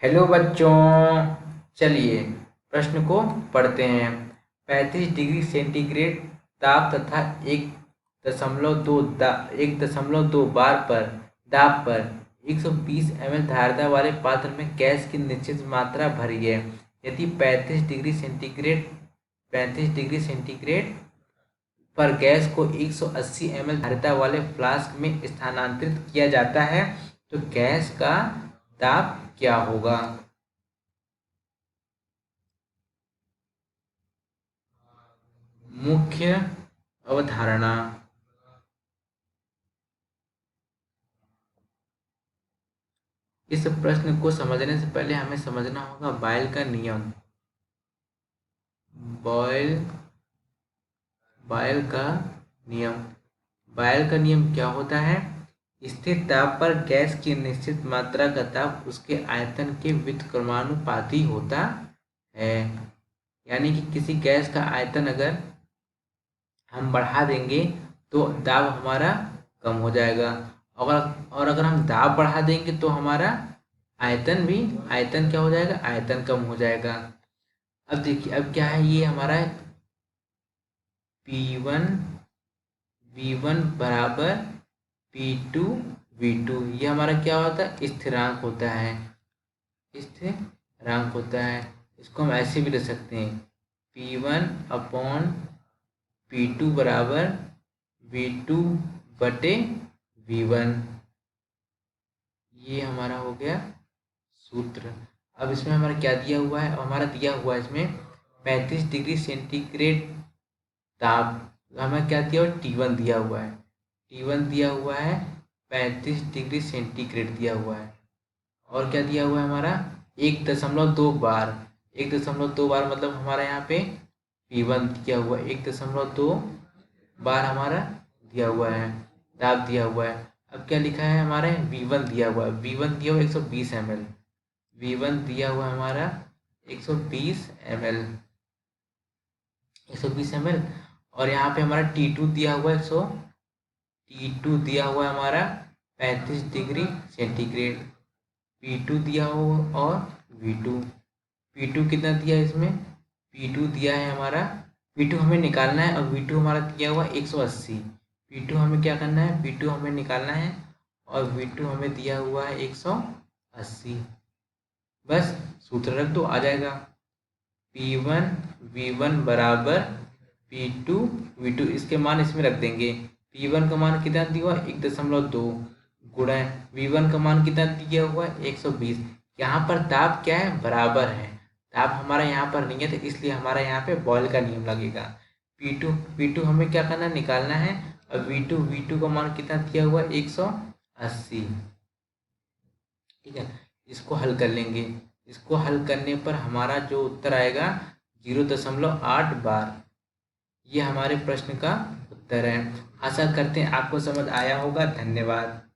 Hello बच्चों, चलिए प्रश्न को पढ़ते हैं। 35 डिग्री सेंटीग्रेड ताप तथा 1.2 बार पर दाब पर 120 ml धारिता वाले पात्र में गैस की निश्चित मात्रा भरी है। यदि 35 डिग्री सेंटीग्रेड पर गैस को 180 ml धारिता वाले फ्लास्क में स्थानांतरित किया जाता है तो गैस का दाब क्या होगा। मुख्य अवधारणा। इस प्रश्न को समझने से पहले हमें समझना होगा बॉयल का नियम। बॉयल का नियम बॉयल का नियम क्या होता है? स्थिर ताप पर गैस की निश्चित मात्रा का ताप उसके आयतन के व्युत्क्रमानुपाती होता है। यानी कि किसी गैस का आयतन अगर हम बढ़ा देंगे तो दाब हमारा कम हो जाएगा, और अगर हम दाब बढ़ा देंगे तो हमारा आयतन क्या हो जाएगा? आयतन कम हो जाएगा। अब देखिए, अब क्या है, ये हमारा P1 V1 बराबर P2 V2, ये हमारा क्या होता है? स्थिरांक होता है। इसको हम ऐसे भी लिख सकते हैं, P1/P2 बराबर V2/V1। ये हमारा हो गया सूत्र। अब इसमें हमारा क्या दिया हुआ है? हमारा दिया हुआ है इसमें 35 डिग्री सेंटीग्रेड ताप, हमें क्या दिया हुआ है? T1 दिया हुआ है। T1 दिया हुआ है 35 डिग्री सेंटीग्रेड दिया हुआ है, और क्या दिया हुआ है हमारा? 1.2 बार। 1.2 बार मतलब हमारा यहाँ पे P1 दिया हुआ है, 1.2 बार हमारा दिया हुआ है, दाब दिया हुआ है। अब क्या लिखा है हमारे? V1 दिया हुआ है। V1 दिया हुआ 120 ml। V1 दिया हुआ हमारा 120 ml, 120 ml। और यहाँ पे हमारा T2 दिया हुआ है T2 दिया हुआ है हमारा 35 डिग्री सेंटीग्रेड। P2 दिया हुआ और P2 कितना दिया है इसमें? P2 दिया है हमारा, P2 हमें निकालना है, और V2 हमारा दिया हुआ 180। P2 हमें क्या करना है? P2 हमें निकालना है, और V2 हमें दिया हुआ है 180। बस सूत्र रख दो, आ जाएगा। P1 V1 बराबर P2 V2, इसके मान इसमें रख देंगे। P1 का मान कितना दिया हुआ? 1.2 गुणा V1 का मान कितना दिया हुआ है? 120। यहाँ पर दाब क्या है? बराबर है। दाब हमारा यहाँ पर नहीं है, तो इसलिए हमारा यहाँ पे बॉयल का नियम लगेगा। P2 हमें क्या करना है? निकालना है, और V2 का मान कितना दिया हुआ है? 180। ठीक है, इसको हल कर लेंगे। इसको हल करने पर हमारा जो उत्तर आएगा 0.8 बार। ये हमारे प्रश्न का उत्तर है। आशा करते हैं आपको समझ आया होगा। धन्यवाद।